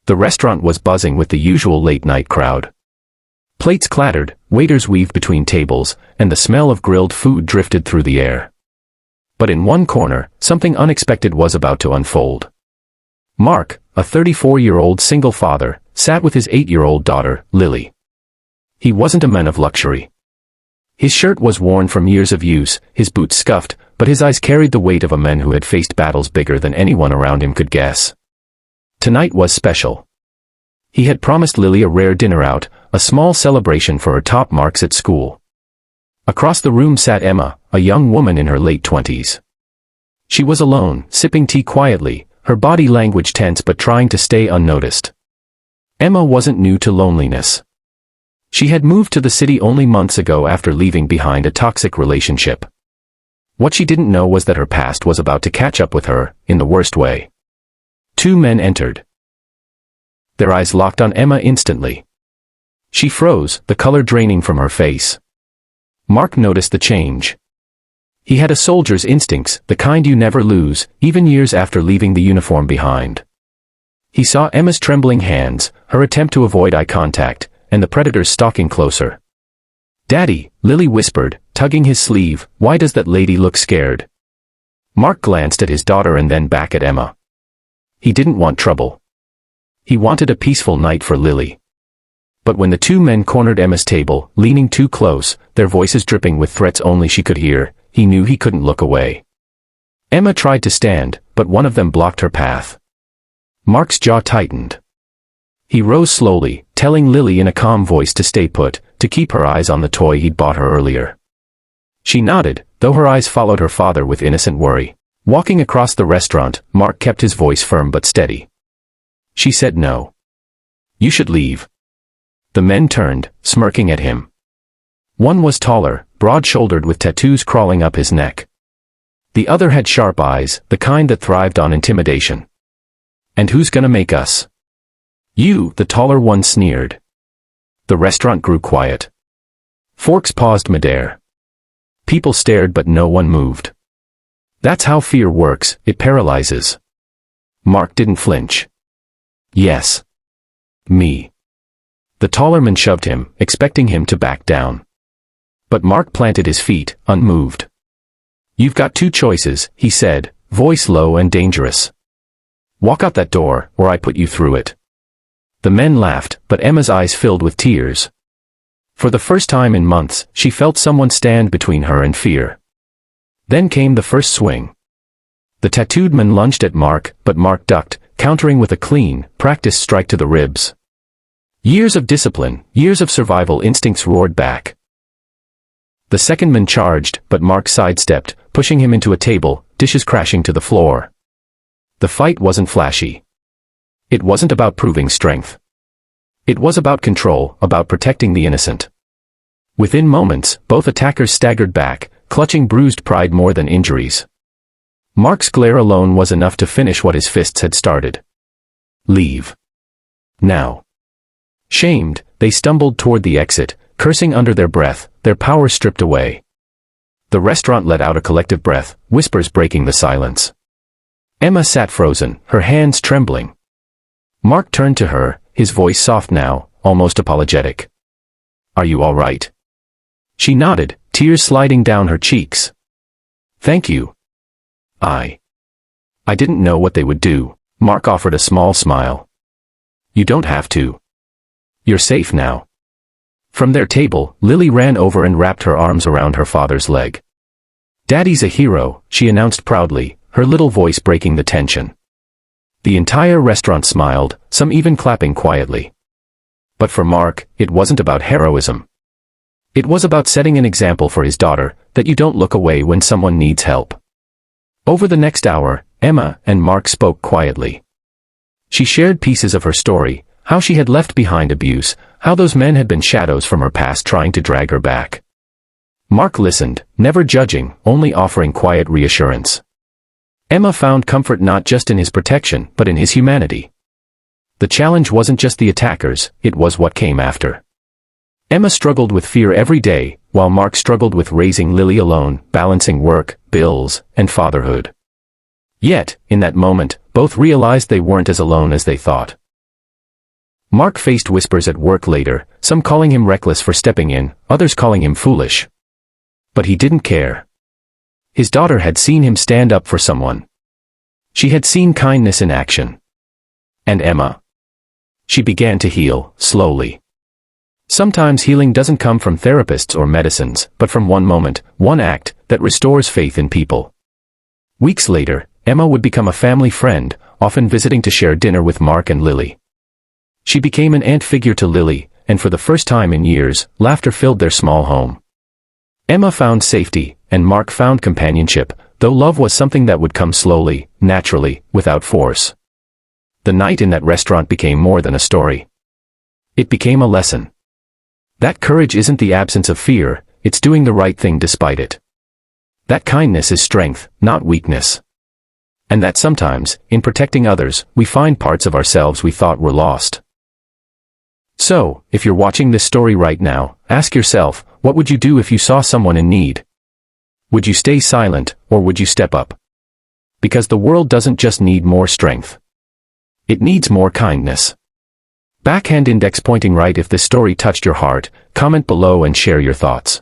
The restaurant was buzzing with the usual late-night crowd. Plates clattered, waiters weaved between tables, and the smell of grilled food drifted through the air. But in one corner, something unexpected was about to unfold. Mark, a 34-year-old single father, sat with his 8-year-old daughter, Lily. He wasn't a man of luxury. His shirt was worn from years of use, his boots scuffed, but his eyes carried the weight of a man who had faced battles bigger than anyone around him could guess. Tonight was special. He had promised Lily a rare dinner out, a small celebration for her top marks at school. Across the room sat Emma, a young woman in her late 20s. She was alone, sipping tea quietly, her body language tense but trying to stay unnoticed. Emma wasn't new to loneliness. She had moved to the city only months ago after leaving behind a toxic relationship. What she didn't know was that her past was about to catch up with her, in the worst way. Two men entered. Their eyes locked on Emma instantly. She froze, the color draining from her face. Mark noticed the change. He had a soldier's instincts, the kind you never lose, even years after leaving the uniform behind. He saw Emma's trembling hands, her attempt to avoid eye contact, and the predators stalking closer. "Daddy," Lily whispered, tugging his sleeve, "why does that lady look scared?" Mark glanced at his daughter and then back at Emma. He didn't want trouble. He wanted a peaceful night for Lily. But when the two men cornered Emma's table, leaning too close, their voices dripping with threats only she could hear, he knew he couldn't look away. Emma tried to stand, but one of them blocked her path. Mark's jaw tightened. He rose slowly, telling Lily in a calm voice to stay put, to keep her eyes on the toy he'd bought her earlier. She nodded, though her eyes followed her father with innocent worry. Walking across the restaurant, Mark kept his voice firm but steady. She said no. "You should leave." The men turned, smirking at him. One was taller, broad-shouldered with tattoos crawling up his neck. The other had sharp eyes, the kind that thrived on intimidation. "And who's gonna make us?" "You," the taller one sneered. The restaurant grew quiet. Forks paused midair. People stared but no one moved. That's how fear works, it paralyzes. Mark didn't flinch. "Yes. Me." The taller man shoved him, expecting him to back down. But Mark planted his feet, unmoved. "You've got two choices," he said, voice low and dangerous. "Walk out that door, or I put you through it." The men laughed, but Emma's eyes filled with tears. For the first time in months, she felt someone stand between her and fear. Then came the first swing. The tattooed man lunged at Mark, but Mark ducked, countering with a clean, practiced strike to the ribs. Years of discipline, years of survival instincts roared back. The second man charged, but Mark sidestepped, pushing him into a table, dishes crashing to the floor. The fight wasn't flashy. It wasn't about proving strength. It was about control, about protecting the innocent. Within moments, both attackers staggered back, clutching bruised pride more than injuries. Mark's glare alone was enough to finish what his fists had started. "Leave. Now." Shamed, they stumbled toward the exit, cursing under their breath, their power stripped away. The restaurant let out a collective breath, whispers breaking the silence. Emma sat frozen, her hands trembling. Mark turned to her, his voice soft now, almost apologetic. "Are you all right?" She nodded, tears sliding down her cheeks. "Thank you. I didn't know what they would do." Mark offered a small smile. "You don't have to. You're safe now." From their table, Lily ran over and wrapped her arms around her father's leg. "Daddy's a hero," she announced proudly, her little voice breaking the tension. The entire restaurant smiled, some even clapping quietly. But for Mark, it wasn't about heroism. It was about setting an example for his daughter, that you don't look away when someone needs help. Over the next hour, Emma and Mark spoke quietly. She shared pieces of her story, how she had left behind abuse, how those men had been shadows from her past trying to drag her back. Mark listened, never judging, only offering quiet reassurance. Emma found comfort not just in his protection, but in his humanity. The challenge wasn't just the attackers, it was what came after. Emma struggled with fear every day, while Mark struggled with raising Lily alone, balancing work, bills, and fatherhood. Yet, in that moment, both realized they weren't as alone as they thought. Mark faced whispers at work later, some calling him reckless for stepping in, others calling him foolish. But he didn't care. His daughter had seen him stand up for someone. She had seen kindness in action. And Emma? She began to heal, slowly. Sometimes healing doesn't come from therapists or medicines, but from one moment, one act, that restores faith in people. Weeks later, Emma would become a family friend, often visiting to share dinner with Mark and Lily. She became an aunt figure to Lily, and for the first time in years, laughter filled their small home. Emma found safety, and Mark found companionship, though love was something that would come slowly, naturally, without force. The night in that restaurant became more than a story. It became a lesson. That courage isn't the absence of fear, it's doing the right thing despite it. That kindness is strength, not weakness. And that sometimes, in protecting others, we find parts of ourselves we thought were lost. So, if you're watching this story right now, ask yourself, what would you do if you saw someone in need? Would you stay silent, or would you step up? Because the world doesn't just need more strength. It needs more kindness. Backhand index pointing right if this story touched your heart, comment below and share your thoughts.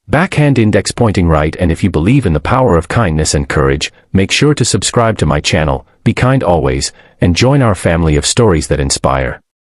Backhand index pointing right, and if you believe in the power of kindness and courage, make sure to subscribe to my channel, be kind always, and join our family of stories that inspire.